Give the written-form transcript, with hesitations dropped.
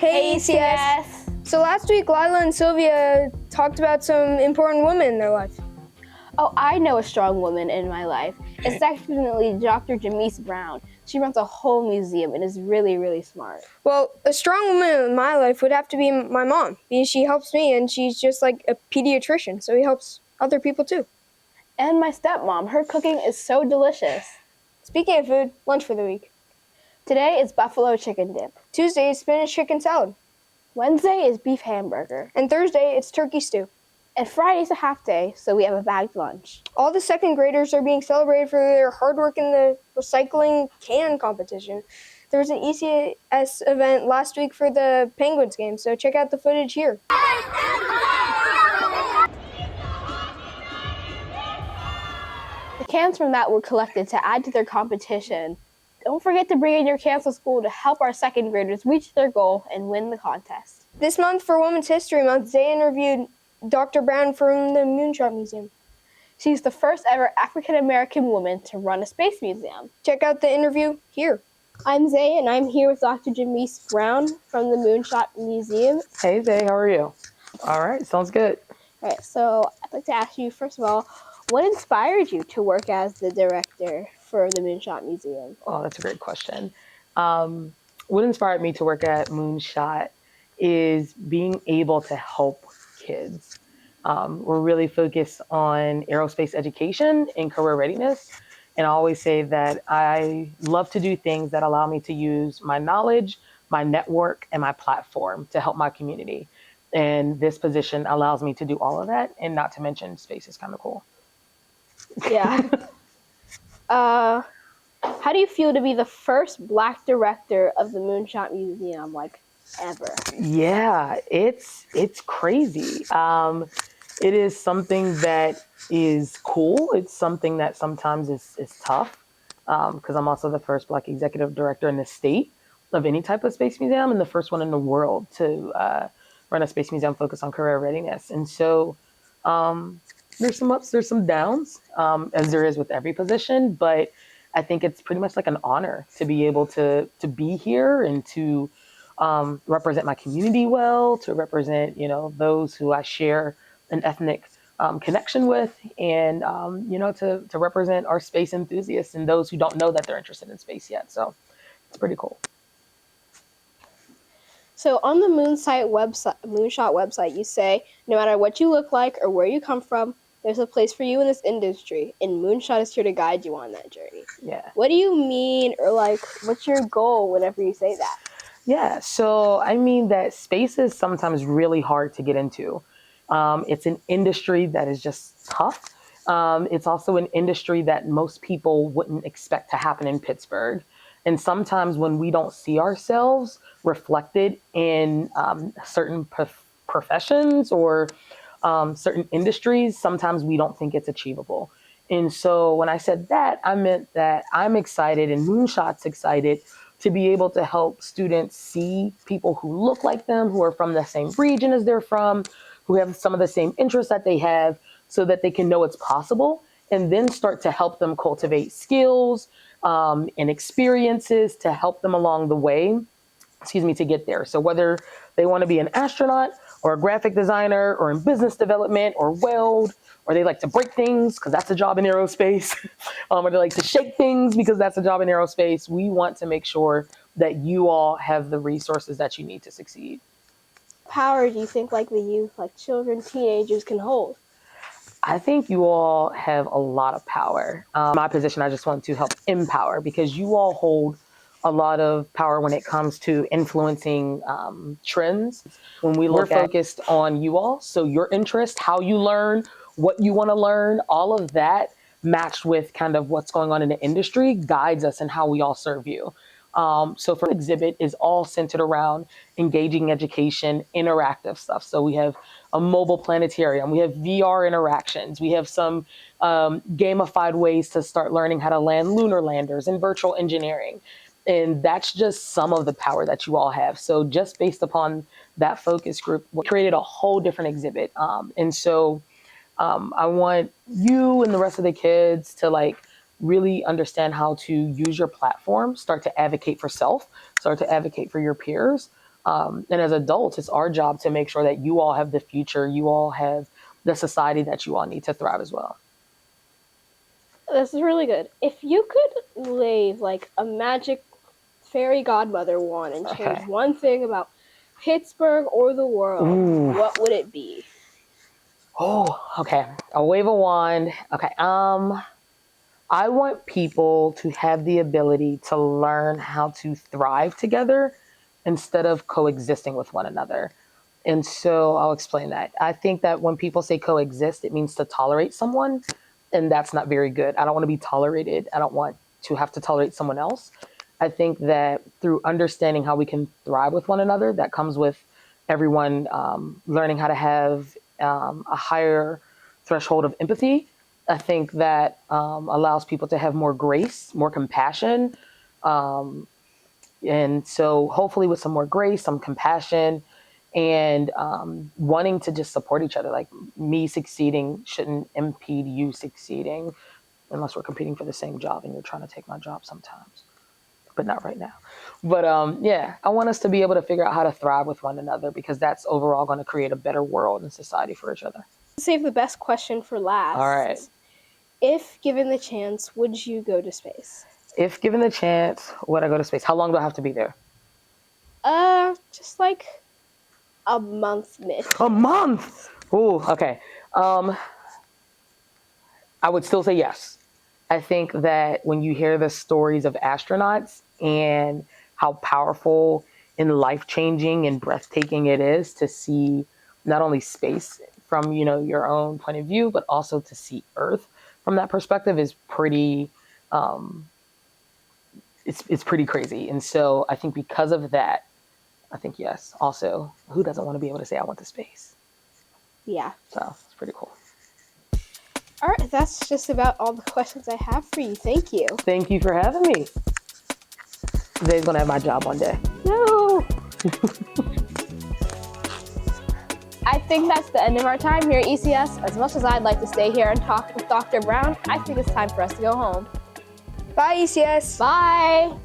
Hey, ECS! So last week, Lila and Sylvia talked about some important women in their life. Oh, I know a strong woman in my life. It's definitely Dr. Janice Brown. She runs a whole museum and is really, really smart. Well, a strong woman in my life would have to be my mom, because she helps me, and she's just like a pediatrician, so he helps other people too. And my stepmom. Her cooking is so delicious. Speaking of food, lunch for the week. Today is buffalo chicken dip. Tuesday is spinach chicken salad. Wednesday is beef hamburger. And Thursday, it's turkey stew. And Friday's a half day, so we have a bagged lunch. All the second graders are being celebrated for their hard work in the recycling can competition. There was an ECS event last week for the Penguins game, so check out the footage here. The cans from that were collected to add to their competition. Don't forget to bring in your cans to school to help our second graders reach their goal and win the contest. This month for Women's History Month, they interviewed Dr. Brown from the Moonshot Museum. She's the first ever African-American woman to run a space museum. Check out the interview here. I'm Zay, and I'm here with Dr. Janice Brown from the Moonshot Museum. Hey Zay, how are you? All right, sounds good. All right, so I'd like to ask you, first of all, what inspired you to work as the director for the Moonshot Museum? Oh, that's a great question. What inspired me to work at Moonshot is being able to help kids. We're really focused on aerospace education and career readiness. And I always say that I love to do things that allow me to use my knowledge, my network, and my platform to help my community. And this position allows me to do all of that. And not to mention, space is kind of cool. Yeah. How do you feel to be the first Black director of the Moonshot Museum, ever? Yeah, it's crazy. It is something that is cool. It's something that sometimes is tough because I'm also the first Black executive director in the state of any type of space museum and the first one in the world to run a space museum focused on career readiness. And so there's some ups, there's some downs, as there is with every position, but I think it's pretty much like an honor to be able to be here and to represent my community well, to represent, those who I share an ethnic connection with, and, to represent our space enthusiasts and those who don't know that they're interested in space yet. So it's pretty cool. So on the Moonshot website, you say, no matter what you look like or where you come from, there's a place for you in this industry, and Moonshot is here to guide you on that journey. Yeah. What do you mean, or what's your goal whenever you say that? Yeah, so I mean that space is sometimes really hard to get into. It's an industry that is just tough. It's also an industry that most people wouldn't expect to happen in Pittsburgh. And sometimes when we don't see ourselves reflected in certain professions or certain industries, sometimes we don't think it's achievable. And so when I said that, I meant that I'm excited and Moonshot's excited to be able to help students see people who look like them, who are from the same region as they're from, who have some of the same interests that they have, so that they can know it's possible, and then start to help them cultivate skills and experiences to help them along the way, to get there. So whether they want to be an astronaut or a graphic designer or in business development or weld, or they like to break things because that's a job in aerospace, or they like to shake things because that's a job in aerospace, we want to make sure that you all have the resources that you need to succeed. Power do you think the youth, children, teenagers can hold? I think you all have a lot of power. My position, I just want to help empower, because you all hold a lot of power when it comes to influencing trends. When we're focused on you all, so your interest, how you learn, what you want to learn, all of that matched with kind of what's going on in the industry guides us in how we all serve you. So for exhibit is all centered around engaging education, interactive stuff. So we have a mobile planetarium, we have VR interactions, we have some gamified ways to start learning how to land lunar landers and virtual engineering. And that's just some of the power that you all have. So just based upon that focus group, we created a whole different exhibit. And so I want you and the rest of the kids to really understand how to use your platform, start to advocate for self, start to advocate for your peers, And as adults, it's our job to make sure that you all have the future, you all have the society that you all need to thrive as well. This is really good. If you could wave like a magic fairy godmother wand and change Okay. one thing about Pittsburgh or the world, Ooh. what would it be? Oh, okay. I'll wave a wand. Okay. I want people to have the ability to learn how to thrive together instead of coexisting with one another. And so I'll explain that. I think that when people say coexist, it means to tolerate someone, and that's not very good. I don't want to be tolerated. I don't want to have to tolerate someone else. I think that through understanding how we can thrive with one another, that comes with everyone learning how to have a higher threshold of empathy. I think that allows people to have more grace, more compassion. And so hopefully with some more grace, some compassion, and wanting to just support each other. Like me succeeding shouldn't impede you succeeding unless we're competing for the same job and you're trying to take my job sometimes, but not right now. But yeah, I want us to be able to figure out how to thrive with one another because that's overall going to create a better world and society for each other. Save the best question for last. All right. If given the chance, would you go to space? If given the chance, would I go to space? How long do I have to be there? Just like a month mission. A month. Ooh, okay. I would still say yes. I think that when you hear the stories of astronauts and how powerful and life-changing and breathtaking it is to see not only space from, you know, your own point of view, but also to see Earth from that perspective is pretty it's pretty crazy. And so I think because of that, I think yes. Also, who doesn't want to be able to say I went to space? Yeah. So it's pretty cool. All right, that's just about all the questions I have for you. Thank you. Thank you for having me. Today's gonna have my job one day. No. I think that's the end of our time here at ECS. As much as I'd like to stay here and talk with Dr. Brown, I think it's time for us to go home. Bye, ECS. Bye.